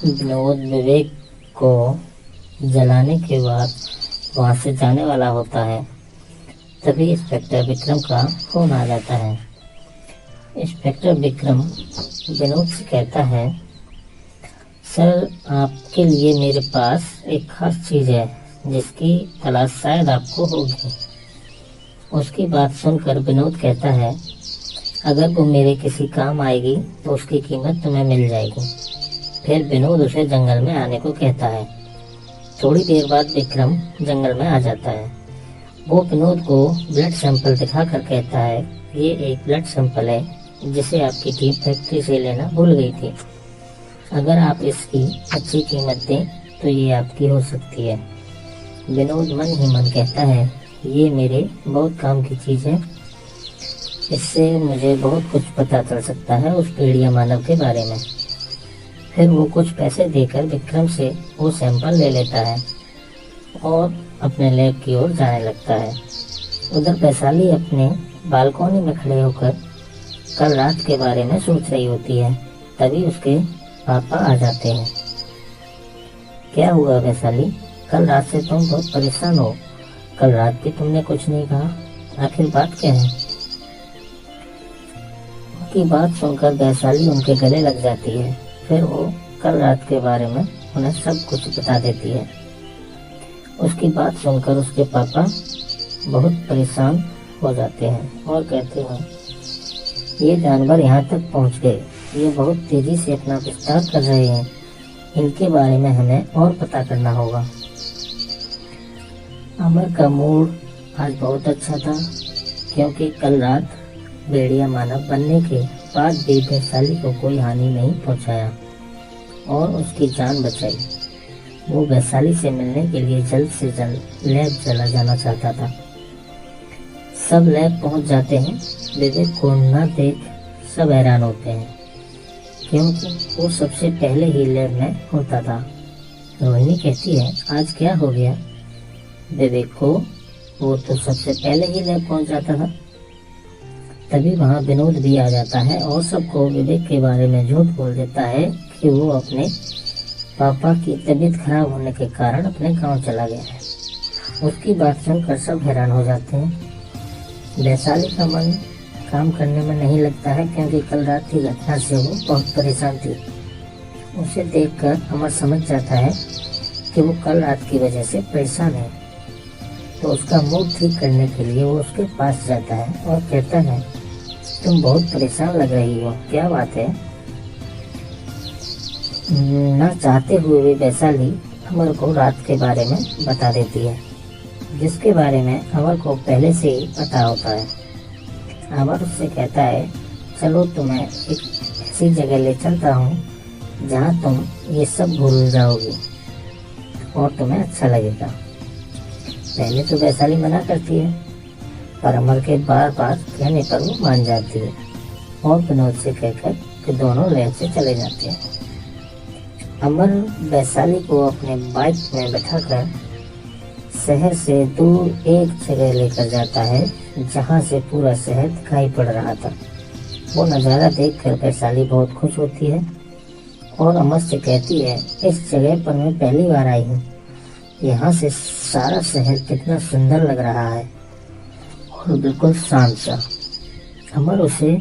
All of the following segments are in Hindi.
विनोद विवेक को जलाने के बाद वहां से जाने वाला होता है। तभी इंस्पेक्टर विक्रम का फोन आ जाता है। इंस्पेक्टर विक्रम विनोद से कहता है, सर आपके लिए मेरे पास एक खास चीज है जिसकी तलाश शायद आपको होगी। उसकी बात सुनकर विनोद कहता है, अगर वो मेरे किसी काम आएगी तो उसकी कीमत तुम्हें मिल जाएगी। फिर विनोद उसे जंगल में आने को कहता है। थोड़ी देर बाद विक्रम जंगल में आ जाता है। वो विनोद को ब्लड सैंपल दिखाकर कहता है, ये एक ब्लड सैंपल है जिसे आपकी टीम फैक्ट्री से लेना भूल गई थी। अगर आप इसकी अच्छी कीमत दें तो ये आपकी हो सकती है। विनोद मन ही मन कहता है, ये मेरे बहुत काम की चीज है, इससे मुझे बहुत कुछ पता चल सकता है उस भेड़िया मानव के बारे में। फिर वो कुछ पैसे देकर विक्रम से वो सैंपल ले लेता है और अपने लैब की ओर जाने लगता है। उधर वैशाली अपने बालकनी में खड़े होकर कल रात के बारे में सोच रही होती है। तभी उसके पापा आ जाते हैं। क्या हुआ वैशाली, कल रात से तुम बहुत परेशान हो। कल रात भी तुमने कुछ नहीं कहा, आखिर बात क्या है? उनकी बात सुनकर वैशाली उनके गले लग जाती है। फिर वो कल रात के बारे में उन्हें सब कुछ बता देती है। उसकी बात सुनकर उसके पापा बहुत परेशान हो जाते हैं और कहते हैं, ये जानवर यहाँ तक पहुँच गए, ये बहुत तेजी से अपना विस्तार कर रहे हैं, इनके बारे में हमें और पता करना होगा। अमर का मूड आज बहुत अच्छा था क्योंकि कल रात भेड़िया मानव बनने के बाद भी वैशाली को कोई हानि नहीं पहुंचाया और उसकी जान बचाई। वो वैशाली से मिलने के लिए जल्द से जल्द लैब चला जाना चाहता था। सब लैब पहुंच जाते हैं। विवेक को न देख सब हैरान होते हैं क्योंकि वो सबसे पहले ही लैब में होता था। रोहिणी कहती है, आज क्या हो गया विवेक को, वो तो सबसे पहले ही लैब पहुंच जाता था। तभी वहाँ विनोद भी आ जाता है और सबको विवेक के बारे में झूठ बोल देता है कि वो अपने पापा की तबीयत खराब होने के कारण अपने गांव चला गया है। उसकी बात सुनकर सब हैरान हो जाते हैं। वैशाली का मन काम करने में नहीं लगता है क्योंकि कल रात की घटना से वो बहुत परेशान थी। उसे देखकर अमर समझ जाता है कि वो कल रात की वजह से परेशान है, तो उसका मूड ठीक करने के लिए वो उसके पास जाता है और कहता है, तुम बहुत परेशान लग रही हो, क्या बात है? ना चाहते हुए भी वैशाली अमर को रात के बारे में बता देती है, जिसके बारे में अमर को पहले से ही पता होता है। अमर उससे कहता है, चलो तुम्हें एक ऐसी जगह ले चलता हूँ जहाँ तुम ये सब भूल जाओगी और तुम्हें अच्छा लगेगा। पहले तो वैशाली मना करती है पर अमर के बार बार कहने पर वो मान जाती है और विनोद से कहकर कि दोनों लैब से चले जाते हैं। अमर वैशाली को अपने बाइक में बैठाकर शहर से दूर एक जगह लेकर जाता है जहाँ से पूरा शहर दिखाई पड़ रहा था। वो नज़ारा देखकर वैशाली बहुत खुश होती है और अमर से कहती है, इस जगह पर मैं पहली बार आई हूँ, यहाँ से सारा शहर कितना सुंदर लग रहा है और बिल्कुल शांत सा। अमर उसे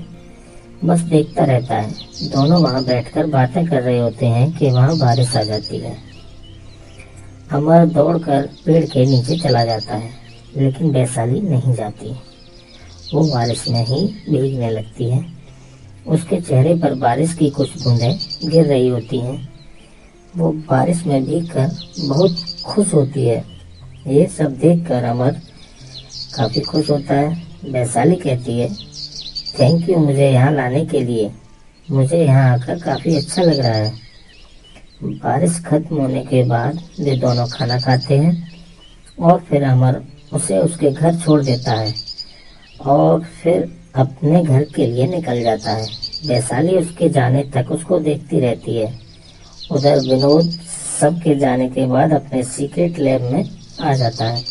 बस देखता रहता है। दोनों वहाँ बैठकर बातें कर रहे होते हैं कि वहाँ बारिश आ जाती है। अमर दौड़कर पेड़ के नीचे चला जाता है लेकिन वैशाली नहीं जाती। वो बारिश में ही भीगने लगती है। उसके चेहरे पर बारिश की कुछ बूंदें गिर रही होती हैं। वो बारिश में भीगकर बहुत खुश होती है। ये सब देखकर अमर काफी खुश होता है। वैशाली कहती है, थैंक यू मुझे यहाँ लाने के लिए, मुझे यहाँ आकर काफी अच्छा लग रहा है। बारिश खत्म होने के बाद वे दोनों खाना खाते हैं और फिर अमर उसे उसके घर छोड़ देता है और फिर अपने घर के लिए निकल जाता है। वैशाली उसके जाने तक उसको देखती रहती है। उधर विनोद सबके जाने के बाद अपने सीक्रेट लैब में आ जाता है।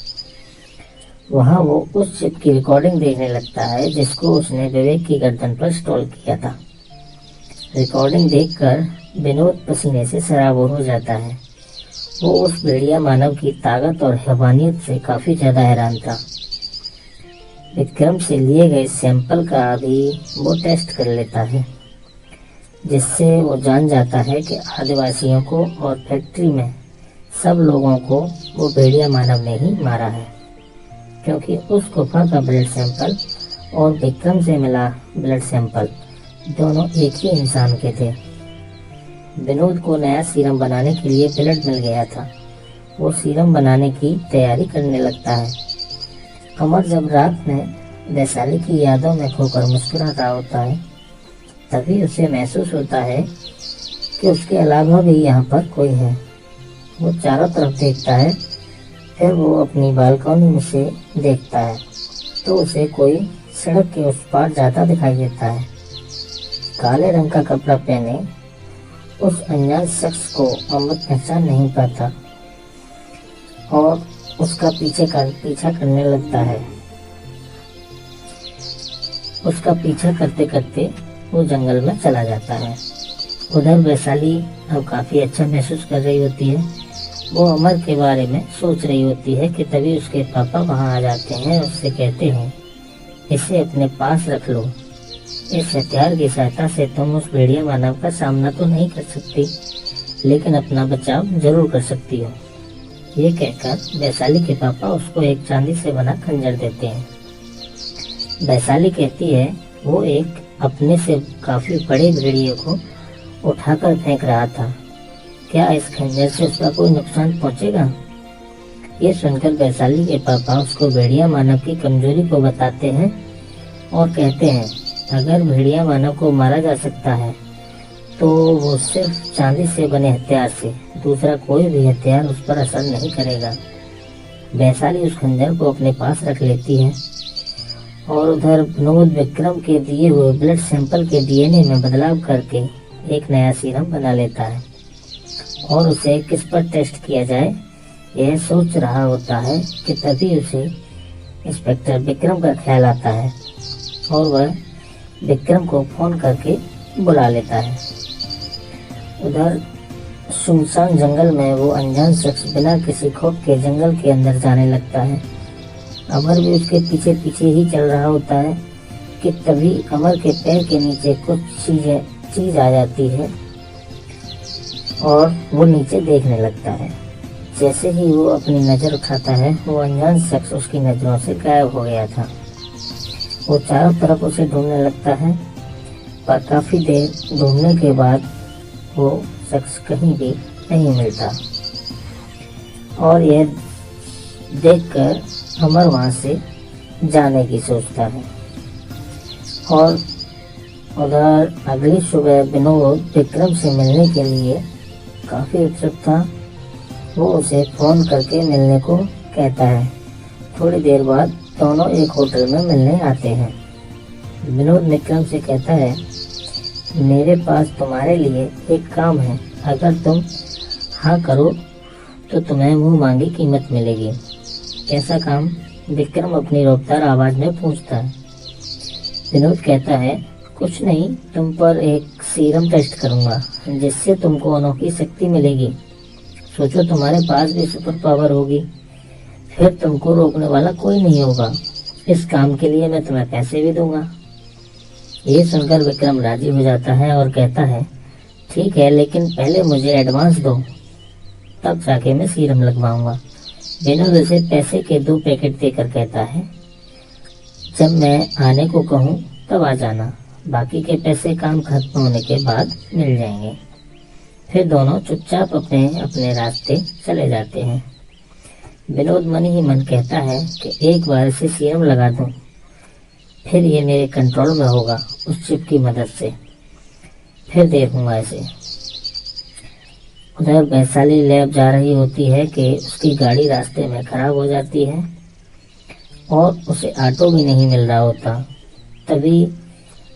वहाँ वो उस चिप की रिकॉर्डिंग देखने लगता है जिसको उसने विवेक की गर्दन पर इंस्टॉल किया था। रिकॉर्डिंग देखकर विनोद पसीने से सराबोर हो जाता है। वो उस भेड़िया मानव की ताकत और हैवानियत से काफी ज्यादा हैरान था। विक्रम से लिए गए सैंपल का भी वो टेस्ट कर लेता है, जिससे वो जान जाता है कि आदिवासियों को और फैक्ट्री में सब लोगों को वो भेड़िया मानव ने ही मारा है, क्योंकि उस गुफा का ब्लड सैंपल और विक्रम से मिला ब्लड सैंपल दोनों एक ही इंसान के थे। विनोद को नया सीरम बनाने के लिए ब्लड मिल गया था। वो सीरम बनाने की तैयारी करने लगता है। अमर जब रात में वैशाली की यादों में खोकर मुस्कुरा रहा होता है, तभी उसे महसूस होता है कि उसके अलावा भी यहाँ पर कोई है। वो चारों तरफ देखता है, फिर वो अपनी बालकनी में से देखता है तो उसे कोई सड़क के उस पार जाता दिखाई देता है। काले रंग का कपड़ा पहने उस अनजान शख्स को अमर पहचान नहीं पाता और उसका पीछा करने लगता है। उसका पीछा करते करते वो जंगल में चला जाता है। उधर वैशाली अब काफी अच्छा महसूस कर रही होती है। वो अमर के बारे में सोच रही होती है कि तभी उसके पापा वहां आ जाते हैं और उससे कहते हैं, इसे अपने पास रख लो। इस हथियार की सहायता से तुम उस भेड़िया मानव का सामना तो नहीं कर सकती, लेकिन अपना बचाव जरूर कर सकती हो। ये कहकर वैशाली के पापा उसको एक चांदी से बना खंजर देते हैं। वैशाली कहती है वो एक अपने से काफी बड़े भेड़िए को उठाकर फेंक रहा था, क्या इस खंजर से उसका कोई नुकसान पहुंचेगा? ये सुनकर वैशाली के पापा उसको भेड़िया मानव की कमजोरी को बताते हैं और कहते हैं, अगर भेड़िया मानव को मारा जा सकता है तो वो सिर्फ चांदी से बने हथियार से, दूसरा कोई भी हथियार उस पर असर नहीं करेगा। वैशाली उस खंजर को अपने पास रख लेती है और उधर विनोद विक्रम के दिए हुए ब्लड सैंपल के डीएनए में बदलाव करके एक नया सीरम बना लेता है और उसे किस पर टेस्ट किया जाए यह सोच रहा होता है कि तभी उसे इंस्पेक्टर विक्रम का ख्याल आता है और वह विक्रम को फोन करके बुला लेता है। उधर सुनसान जंगल में वो अनजान शख्स बिना किसी खौफ के जंगल के अंदर जाने लगता है। अमर भी उसके पीछे पीछे ही चल रहा होता है कि तभी अमर के पैर के नीचे कुछ चीज आ जाती है और वो नीचे देखने लगता है। जैसे ही वो अपनी नजर उठाता है, वो अनजान शख्स उसकी नजरों से गायब हो गया था। वो चारों तरफ उसे ढूंढने लगता है, पर काफी देर ढूंढने के बाद वो शख्स कहीं भी नहीं मिलता और यह देखकर अमर वहां से जाने की सोचता है। और उधर अगली सुबह विनोद विक्रम से मिलने के लिए काफी उत्सुक था। वो उसे फोन करके मिलने को कहता है। थोड़ी देर बाद दोनों एक होटल में मिलने आते हैं। विनोद विक्रम से कहता है, मेरे पास तुम्हारे लिए एक काम है, अगर तुम हाँ करो तो तुम्हें मुंह मांगी कीमत मिलेगी। कैसा काम? विक्रम अपनी रफ्तार आवाज में पूछता है। विनोद कहता है, कुछ नहीं, तुम पर एक सीरम टेस्ट करूंगा जिससे तुमको अनोखी शक्ति मिलेगी। सोचो तुम्हारे पास भी सुपर पावर होगी, फिर तुमको रोकने वाला कोई नहीं होगा। इस काम के लिए मैं तुम्हें पैसे भी दूंगा। ये सुनकर विक्रम राजी हो जाता है और कहता है, ठीक है, लेकिन पहले मुझे एडवांस दो, तब जाके मैं सीरम लगवाऊंगा। विनोद उसे पैसे के 2 पैकेट देकर कहता है, जब मैं आने को कहूँ तब आ जाना, बाकी के पैसे काम खत्म होने के बाद मिल जाएंगे। फिर दोनों चुपचाप अपने अपने रास्ते चले जाते हैं। विनोद मन ही मन कहता है कि एक बार इसे सीरम लगा दूं, फिर ये मेरे कंट्रोल में होगा उस चिप की मदद से, फिर देखूंगा इसे। उधर वैशाली लैब जा रही होती है कि उसकी गाड़ी रास्ते में खराब हो जाती है और उसे ऑटो भी नहीं मिल रहा होता। तभी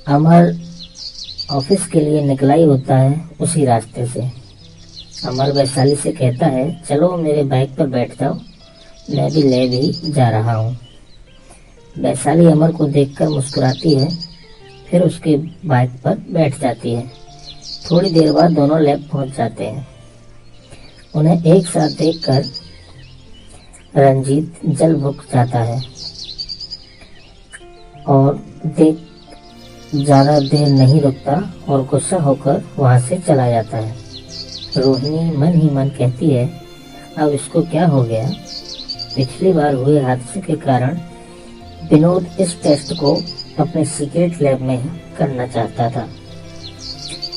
अमर ऑफिस के लिए निकला ही होता है उसी रास्ते से। अमर वैशाली से कहता है, चलो मेरे बाइक पर बैठ जाओ, मैं भी लैब ही जा रहा हूँ। वैशाली अमर को देखकर मुस्कुराती है, फिर उसके बाइक पर बैठ जाती है। थोड़ी देर बाद दोनों लैब पहुंच जाते हैं। उन्हें एक साथ देखकर रंजीत जल भुक जाता है और ज्यादा देर नहीं रुकता और गुस्सा होकर वहां से चला जाता है। रोहिणी मन ही मन कहती है, अब इसको क्या हो गया? पिछली बार हुए हादसे के कारण विनोद इस टेस्ट को अपने सीक्रेट लैब में ही करना चाहता था,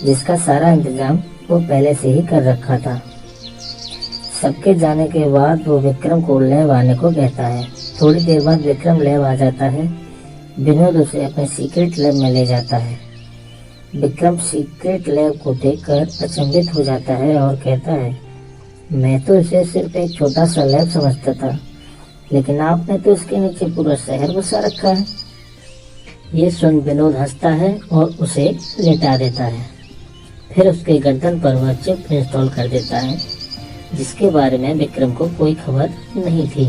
जिसका सारा इंतजाम वो पहले से ही कर रखा था। सबके जाने के बाद वो विक्रम को लैब आने को कहता है। थोड़ी देर बाद विक्रम लैब आ जाता है। विनोद उसे अपने सीक्रेट लैब में ले जाता है। विक्रम सीक्रेट लैब को देखकर अचंभित हो जाता है और कहता है, मैं तो इसे सिर्फ एक छोटा सा लैब समझता था, लेकिन आपने तो इसके नीचे पूरा शहर बसा रखा है। ये सुन विनोद हंसता है और उसे लेटा देता है। फिर उसके गर्दन पर वह चिप इंस्टॉल कर देता है, जिसके बारे में विक्रम को कोई खबर नहीं थी।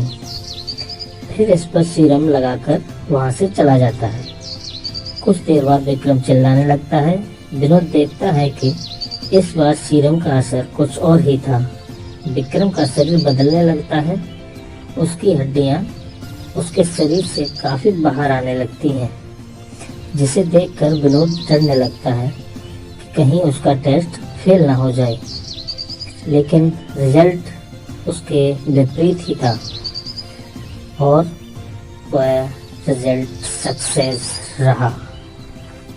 फिर इस पर सीरम लगाकर वहां से चला जाता है। कुछ देर बाद विक्रम चिल्लाने लगता है। विनोद देखता है कि इस बार सीरम का असर कुछ और ही था। विक्रम का शरीर बदलने लगता है। उसकी हड्डियां उसके शरीर से काफी बाहर आने लगती हैं, जिसे देखकर विनोद डरने लगता है कि कहीं उसका टेस्ट फेल ना हो जाए। लेकिन रिजल्ट उसके विपरीत ही था और वह रिजल्ट सक्सेस रहा।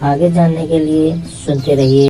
आगे जानने के लिए सुनते रहिए